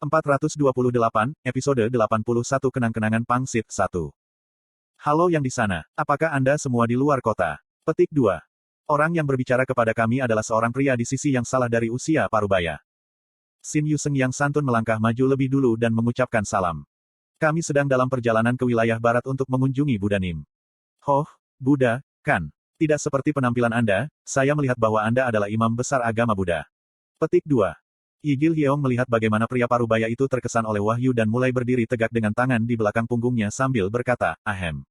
428, episode 81 Kenang-kenangan Pangsit 1. Halo yang di sana, apakah Anda semua di luar kota? Petik 2. Orang yang berbicara kepada kami adalah seorang pria di sisi yang salah dari usia parubaya. Shin Yuseng yang santun melangkah maju lebih dulu dan mengucapkan salam. Kami sedang dalam perjalanan ke wilayah barat untuk mengunjungi Buddha Nim. Hoh, Buddha, kan? Tidak seperti penampilan Anda, saya melihat bahwa Anda adalah imam besar agama Buddha. Petik 2. Yi Gil Hyeong melihat bagaimana pria parubaya itu terkesan oleh wahyu dan mulai berdiri tegak dengan tangan di belakang punggungnya sambil berkata, ahem.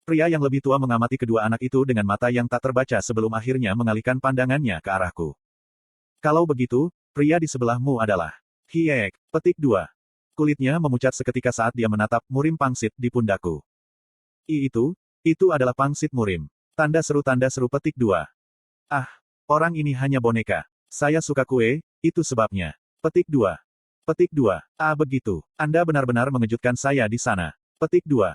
Pria yang lebih tua mengamati kedua anak itu dengan mata yang tak terbaca sebelum akhirnya mengalihkan pandangannya ke arahku. Kalau begitu, pria di sebelahmu adalah Hiek. Petik 2. Kulitnya memucat seketika saat dia menatap murim pangsit di pundakku. Itu adalah pangsit murim. Tanda seru petik 2. Ah, orang ini hanya boneka. Saya suka kue, itu sebabnya. Petik 2. Petik 2. Ah begitu, Anda benar-benar mengejutkan saya di sana. Petik 2.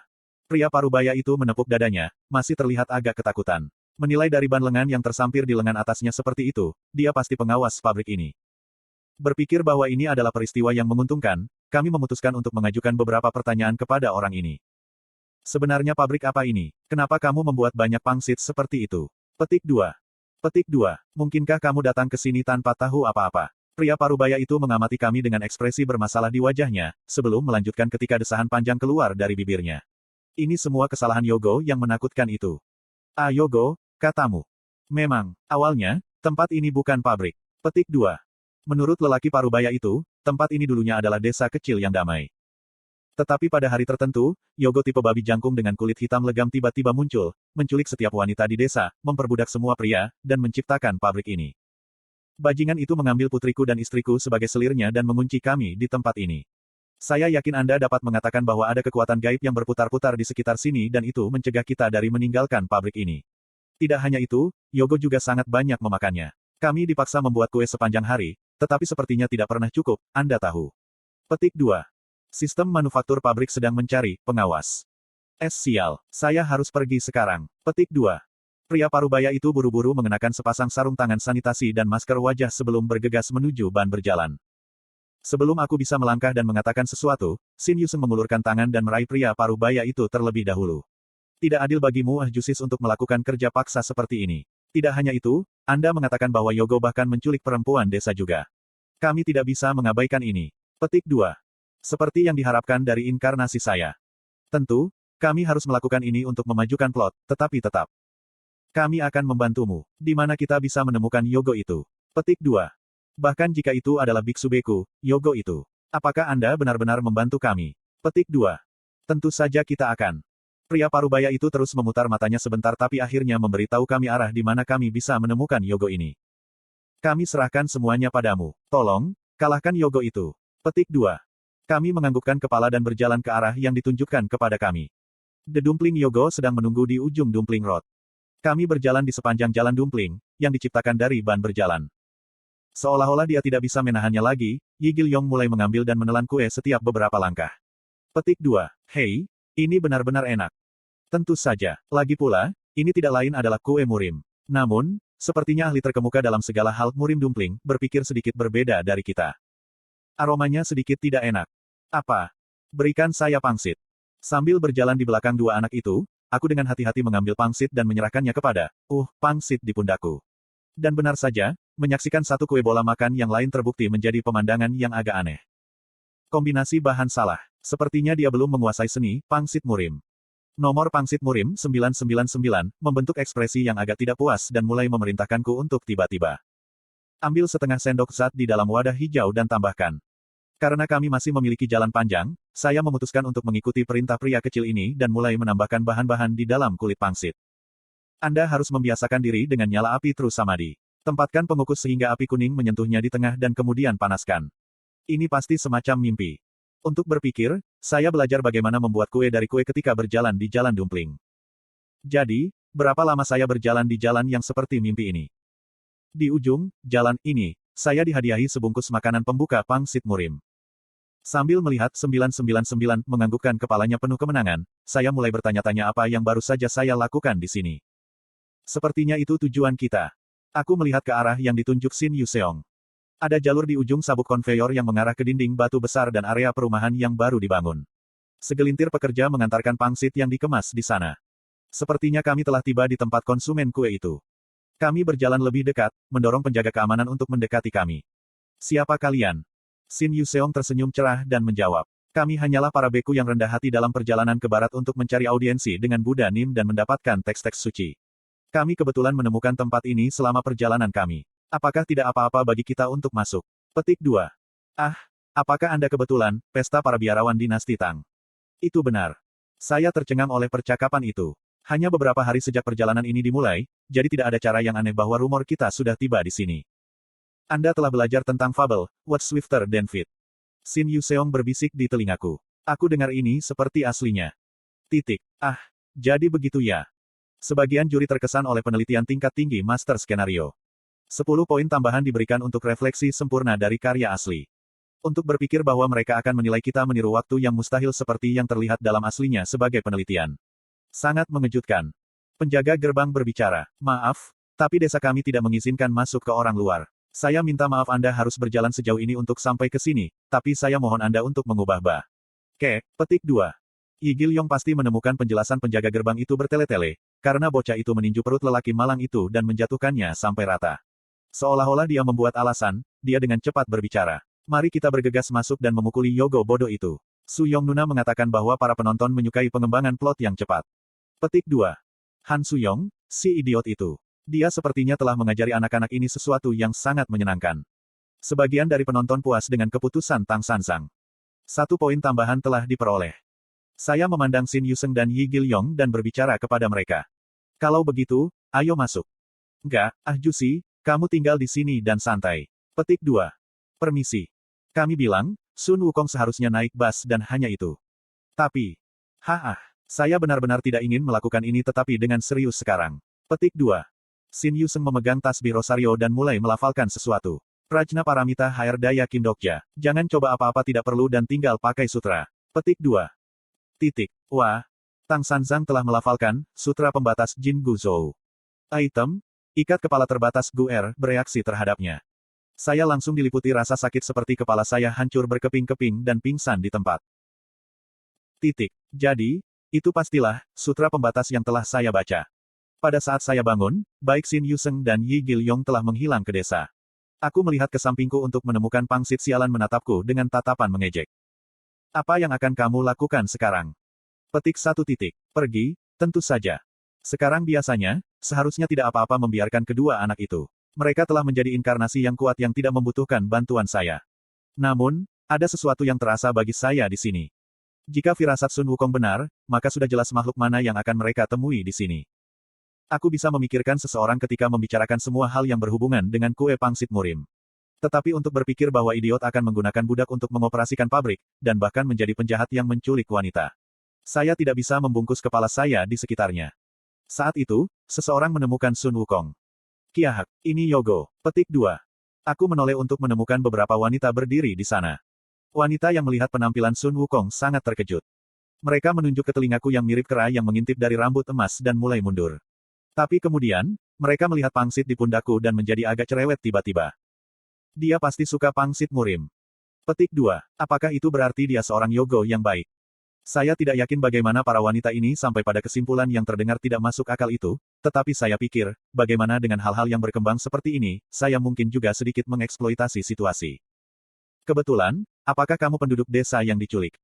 Pria parubaya itu menepuk dadanya, masih terlihat agak ketakutan. Menilai dari ban lengan yang tersampir di lengan atasnya seperti itu, dia pasti pengawas pabrik ini. Berpikir bahwa ini adalah peristiwa yang menguntungkan, kami memutuskan untuk mengajukan beberapa pertanyaan kepada orang ini. Sebenarnya pabrik apa ini? Kenapa kamu membuat banyak pangsit seperti itu? Petik 2. Petik 2. Mungkinkah kamu datang ke sini tanpa tahu apa-apa? Pria parubaya itu mengamati kami dengan ekspresi bermasalah di wajahnya, sebelum melanjutkan ketika desahan panjang keluar dari bibirnya. Ini semua kesalahan Yogo yang menakutkan itu. Ah Yogo, katamu. Memang, awalnya, tempat ini bukan pabrik. Petik 2. Menurut lelaki parubaya itu, tempat ini dulunya adalah desa kecil yang damai. Tetapi pada hari tertentu, Yogo tipe babi jangkung dengan kulit hitam legam tiba-tiba muncul, menculik setiap wanita di desa, memperbudak semua pria, dan menciptakan pabrik ini. Bajingan itu mengambil putriku dan istriku sebagai selirnya dan mengunci kami di tempat ini. Saya yakin Anda dapat mengatakan bahwa ada kekuatan gaib yang berputar-putar di sekitar sini dan itu mencegah kita dari meninggalkan pabrik ini. Tidak hanya itu, Yogo juga sangat banyak memakannya. Kami dipaksa membuat kue sepanjang hari, tetapi sepertinya tidak pernah cukup, Anda tahu. Petik 2. Sistem manufaktur pabrik sedang mencari pengawas. Sial, saya harus pergi sekarang. Petik 2. Pria parubaya itu buru-buru mengenakan sepasang sarung tangan sanitasi dan masker wajah sebelum bergegas menuju ban berjalan. Sebelum aku bisa melangkah dan mengatakan sesuatu, Shin Yuseng mengulurkan tangan dan meraih pria parubaya itu terlebih dahulu. Tidak adil bagimu Jusis untuk melakukan kerja paksa seperti ini. Tidak hanya itu, Anda mengatakan bahwa Yogo bahkan menculik perempuan desa juga. Kami tidak bisa mengabaikan ini. Petik 2. Seperti yang diharapkan dari inkarnasi saya. Tentu, kami harus melakukan ini untuk memajukan plot, tetapi tetap. Kami akan membantumu. Di mana kita bisa menemukan Yogo itu? Petik 2. Bahkan jika itu adalah biksu beku, Yogo itu. Apakah Anda benar-benar membantu kami? Petik 2. Tentu saja kita akan. Pria parubaya itu terus memutar matanya sebentar tapi akhirnya memberitahu kami arah di mana kami bisa menemukan Yogo ini. Kami serahkan semuanya padamu. Tolong, kalahkan Yogo itu. Petik 2. Kami menganggukkan kepala dan berjalan ke arah yang ditunjukkan kepada kami. The Dumpling Yogo sedang menunggu di ujung Dumpling Road. Kami berjalan di sepanjang jalan dumpling, yang diciptakan dari ban berjalan. Seolah-olah dia tidak bisa menahannya lagi, Yi Gil Yong mulai mengambil dan menelan kue setiap beberapa langkah. Petik 2. Hei, ini benar-benar enak. Tentu saja, lagi pula, ini tidak lain adalah kue murim. Namun, sepertinya ahli terkemuka dalam segala hal murim dumpling, berpikir sedikit berbeda dari kita. Aromanya sedikit tidak enak. Apa? Berikan saya pangsit. Sambil berjalan di belakang dua anak itu, aku dengan hati-hati mengambil pangsit dan menyerahkannya kepada, pangsit di pundakku. Dan benar saja, menyaksikan satu kue bola makan yang lain terbukti menjadi pemandangan yang agak aneh. Kombinasi bahan salah. Sepertinya dia belum menguasai seni, pangsit murim. Nomor pangsit murim 999, membentuk ekspresi yang agak tidak puas dan mulai memerintahkanku untuk tiba-tiba. Ambil setengah sendok zat di dalam wadah hijau dan tambahkan. Karena kami masih memiliki jalan panjang, saya memutuskan untuk mengikuti perintah pria kecil ini dan mulai menambahkan bahan-bahan di dalam kulit pangsit. Anda harus membiasakan diri dengan nyala api terus samadi. Tempatkan pengukus sehingga api kuning menyentuhnya di tengah dan kemudian panaskan. Ini pasti semacam mimpi. Untuk berpikir, saya belajar bagaimana membuat kue dari kue ketika berjalan di jalan dumpling. Jadi, berapa lama saya berjalan di jalan yang seperti mimpi ini? Di ujung jalan ini, saya dihadiahi sebungkus makanan pembuka pangsit murim. Sambil melihat 999 menganggukkan kepalanya penuh kemenangan, saya mulai bertanya-tanya apa yang baru saja saya lakukan di sini. Sepertinya itu tujuan kita. Aku melihat ke arah yang ditunjuk Shin Yuseong. Ada jalur di ujung sabuk konveyor yang mengarah ke dinding batu besar dan area perumahan yang baru dibangun. Segelintir pekerja mengantarkan pangsit yang dikemas di sana. Sepertinya kami telah tiba di tempat konsumen kue itu. Kami berjalan lebih dekat, mendorong penjaga keamanan untuk mendekati kami. Siapa kalian? Shin Yuseong tersenyum cerah dan menjawab. Kami hanyalah para beku yang rendah hati dalam perjalanan ke barat untuk mencari audiensi dengan Buddha Nim dan mendapatkan teks-teks suci. Kami kebetulan menemukan tempat ini selama perjalanan kami. Apakah tidak apa-apa bagi kita untuk masuk? Petik 2. Ah, apakah Anda kebetulan, pesta para biarawan dinasti Tang? Itu benar. Saya tercengang oleh percakapan itu. Hanya beberapa hari sejak perjalanan ini dimulai, jadi tidak ada cara yang aneh bahwa rumor kita sudah tiba di sini. Anda telah belajar tentang fabel, What's Swifter than Feet? Shin Yuseong berbisik di telingaku. Aku dengar ini seperti aslinya. Titik. Ah, jadi begitu ya. Sebagian juri terkesan oleh penelitian tingkat tinggi master skenario. 10 poin tambahan diberikan untuk refleksi sempurna dari karya asli. Untuk berpikir bahwa mereka akan menilai kita meniru waktu yang mustahil seperti yang terlihat dalam aslinya sebagai penelitian. Sangat mengejutkan. Penjaga gerbang berbicara, maaf, tapi desa kami tidak mengizinkan masuk ke orang luar. Saya minta maaf Anda harus berjalan sejauh ini untuk sampai ke sini, tapi saya mohon Anda untuk mengubah petik 2. Yi Gilyong pasti menemukan penjelasan penjaga gerbang itu bertele-tele, karena bocah itu meninju perut lelaki malang itu dan menjatuhkannya sampai rata. Seolah-olah dia membuat alasan, dia dengan cepat berbicara. Mari kita bergegas masuk dan memukuli Yogo bodoh itu. Su Yongnuna mengatakan bahwa para penonton menyukai pengembangan plot yang cepat. Petik 2. Han Suyong, si idiot itu. Dia sepertinya telah mengajari anak-anak ini sesuatu yang sangat menyenangkan. Sebagian dari penonton puas dengan keputusan Tang Sanzang. 1 poin tambahan telah diperoleh. Saya memandang Shin Yuseng dan Yi Gilyong dan berbicara kepada mereka. Kalau begitu, ayo masuk. Enggak, Jusi, kamu tinggal di sini dan santai. Petik 2. Permisi. Kami bilang, Sun Wukong seharusnya naik bus dan hanya itu. Tapi, saya benar-benar tidak ingin melakukan ini tetapi dengan serius sekarang. Petik 2. Shin Yuseng memegang tasbih Rosario dan mulai melafalkan sesuatu. Prajna Paramita Hair Daya Kindokja. Jangan coba apa-apa tidak perlu dan tinggal pakai sutra. Petik 2. Titik. Wah. Tang Sanzang telah melafalkan, sutra pembatas Jin Gu Zhou. Item. Ikat kepala terbatas Guer bereaksi terhadapnya. Saya langsung diliputi rasa sakit seperti kepala saya hancur berkeping-keping dan pingsan di tempat. Titik. Jadi, itu pastilah, sutra pembatas yang telah saya baca. Pada saat saya bangun, baik Shin Yuseng dan Yi Gilyong telah menghilang ke desa. Aku melihat ke sampingku untuk menemukan pangsit sialan menatapku dengan tatapan mengejek. Apa yang akan kamu lakukan sekarang? Petik 1 titik. Pergi, tentu saja. Sekarang biasanya, seharusnya tidak apa-apa membiarkan kedua anak itu. Mereka telah menjadi inkarnasi yang kuat yang tidak membutuhkan bantuan saya. Namun, ada sesuatu yang terasa bagi saya di sini. Jika firasat Sun Wukong benar, maka sudah jelas makhluk mana yang akan mereka temui di sini. Aku bisa memikirkan seseorang ketika membicarakan semua hal yang berhubungan dengan kue pangsit murim. Tetapi untuk berpikir bahwa idiot akan menggunakan budak untuk mengoperasikan pabrik, dan bahkan menjadi penjahat yang menculik wanita. Saya tidak bisa membungkus kepala saya di sekitarnya. Saat itu, seseorang menemukan Sun Wukong. Kiahak, ini Yogo. Petik 2. Aku menoleh untuk menemukan beberapa wanita berdiri di sana. Wanita yang melihat penampilan Sun Wukong sangat terkejut. Mereka menunjuk ke telingaku yang mirip kera yang mengintip dari rambut emas dan mulai mundur. Tapi kemudian, mereka melihat pangsit di pundakku dan menjadi agak cerewet tiba-tiba. Dia pasti suka pangsit murim. Petik 2. Apakah itu berarti dia seorang Yogo yang baik? Saya tidak yakin bagaimana para wanita ini sampai pada kesimpulan yang terdengar tidak masuk akal itu, tetapi saya pikir, bagaimana dengan hal-hal yang berkembang seperti ini, saya mungkin juga sedikit mengeksploitasi situasi. Kebetulan, apakah kamu penduduk desa yang diculik?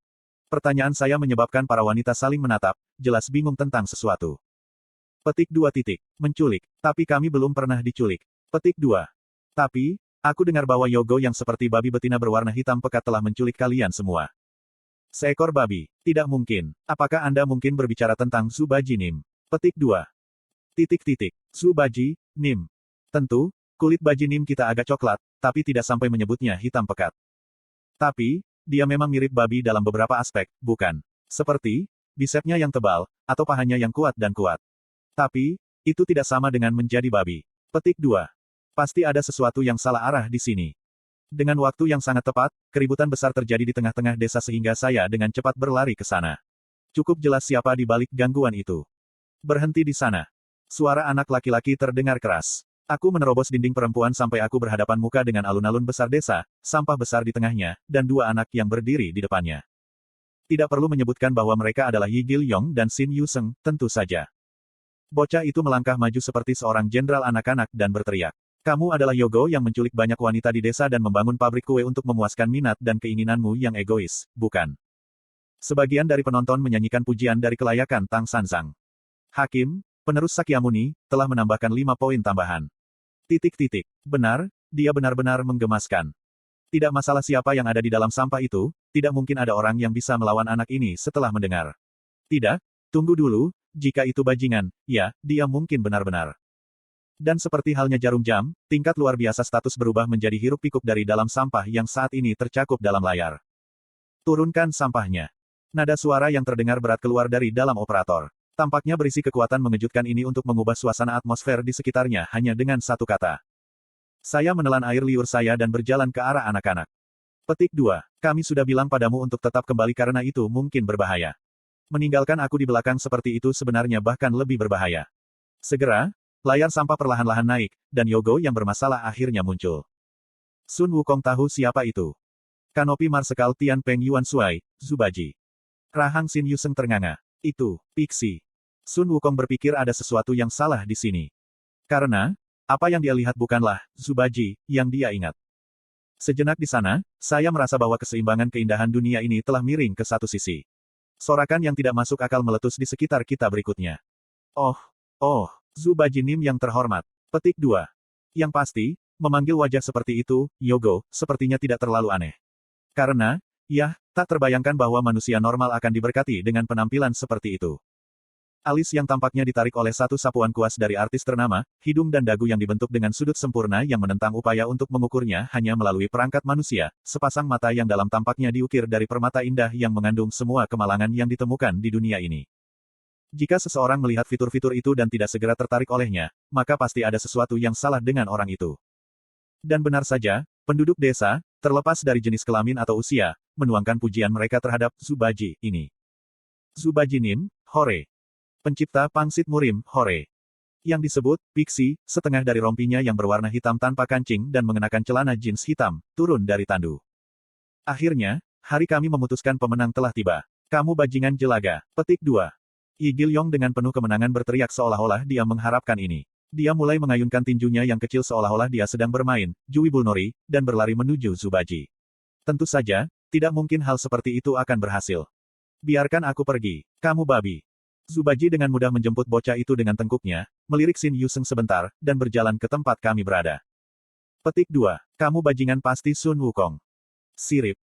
Pertanyaan saya menyebabkan para wanita saling menatap, jelas bingung tentang sesuatu. Petik 2 titik. Menculik. Tapi kami belum pernah diculik. Petik 2. Tapi, aku dengar bahwa Yogo yang seperti babi betina berwarna hitam pekat telah menculik kalian semua. Seekor babi. Tidak mungkin. Apakah Anda mungkin berbicara tentang Zubaji Nim? Petik 2. Titik. Zubaji, Nim. Tentu, kulit baji Nim kita agak coklat, tapi tidak sampai menyebutnya hitam pekat. Tapi, dia memang mirip babi dalam beberapa aspek, bukan? Seperti, bisepnya yang tebal, atau pahanya yang kuat dan kuat. Tapi, itu tidak sama dengan menjadi babi. Petik 2. Pasti ada sesuatu yang salah arah di sini. Dengan waktu yang sangat tepat, keributan besar terjadi di tengah-tengah desa sehingga saya dengan cepat berlari ke sana. Cukup jelas siapa di balik gangguan itu. Berhenti di sana. Suara anak laki-laki terdengar keras. Aku menerobos dinding perempuan sampai aku berhadapan muka dengan alun-alun besar desa, sampah besar di tengahnya, dan dua anak yang berdiri di depannya. Tidak perlu menyebutkan bahwa mereka adalah Yi Gil-yong dan Xin Yuseng, tentu saja. Bocah itu melangkah maju seperti seorang jenderal anak-anak dan berteriak. Kamu adalah Yogo yang menculik banyak wanita di desa dan membangun pabrik kue untuk memuaskan minat dan keinginanmu yang egois, bukan? Sebagian dari penonton menyanyikan pujian dari kelayakan Tang Sanzang. Hakim, penerus Sakyamuni, telah menambahkan 5 poin tambahan. Benar, dia benar-benar menggemaskan. Tidak masalah siapa yang ada di dalam sampah itu, tidak mungkin ada orang yang bisa melawan anak ini setelah mendengar. Tidak, tunggu dulu, jika itu bajingan, ya, dia mungkin benar-benar. Dan seperti halnya jarum jam, tingkat luar biasa status berubah menjadi hiruk-pikuk dari dalam sampah yang saat ini tercakup dalam layar. Turunkan sampahnya. Nada suara yang terdengar berat keluar dari dalam operator. Tampaknya berisi kekuatan mengejutkan ini untuk mengubah suasana atmosfer di sekitarnya hanya dengan satu kata. Saya menelan air liur saya dan berjalan ke arah anak-anak. Petik 2. Kami sudah bilang padamu untuk tetap kembali karena itu mungkin berbahaya. Meninggalkan aku di belakang seperti itu sebenarnya bahkan lebih berbahaya. Segera, layar sampah perlahan-lahan naik, dan Yogo yang bermasalah akhirnya muncul. Sun Wukong tahu siapa itu. Kanopi Marsekal Tian Peng Yuan Suai, Zubaji. Rahang Xin Yuseng ternganga. Itu, Pixie. Sun Wukong berpikir ada sesuatu yang salah di sini. Karena, apa yang dia lihat bukanlah Zubaji yang dia ingat. Sejenak di sana, saya merasa bahwa keseimbangan keindahan dunia ini telah miring ke satu sisi. Sorakan yang tidak masuk akal meletus di sekitar kita berikutnya. Oh, Zubaji Nim yang terhormat. Petik 2. Yang pasti, memanggil wajah seperti itu, Yogo, sepertinya tidak terlalu aneh. Karena, tak terbayangkan bahwa manusia normal akan diberkati dengan penampilan seperti itu. Alis yang tampaknya ditarik oleh satu sapuan kuas dari artis ternama, hidung dan dagu yang dibentuk dengan sudut sempurna yang menentang upaya untuk mengukurnya hanya melalui perangkat manusia, sepasang mata yang dalam tampaknya diukir dari permata indah yang mengandung semua kemalangan yang ditemukan di dunia ini. Jika seseorang melihat fitur-fitur itu dan tidak segera tertarik olehnya, maka pasti ada sesuatu yang salah dengan orang itu. Dan benar saja, penduduk desa, terlepas dari jenis kelamin atau usia, menuangkan pujian mereka terhadap Zubaji ini. Zubaji Nim, Hore. Pencipta pangsit murim, Hore. Yang disebut, Pixie, setengah dari rompinya yang berwarna hitam tanpa kancing dan mengenakan celana jeans hitam, turun dari tandu. Akhirnya, hari kami memutuskan pemenang telah tiba. Kamu bajingan jelaga. Petik 2. Yi Gil-yong dengan penuh kemenangan berteriak seolah-olah dia mengharapkan ini. Dia mulai mengayunkan tinjunya yang kecil seolah-olah dia sedang bermain, Jui Bulnori, dan berlari menuju Zubaji. Tentu saja, tidak mungkin hal seperti itu akan berhasil. Biarkan aku pergi, kamu babi. Zubaji dengan mudah menjemput bocah itu dengan tengkuknya, melirik Xin Yuseng sebentar, dan berjalan ke tempat kami berada. Petik 2. Kamu bajingan pasti Sun Wukong. Sirip.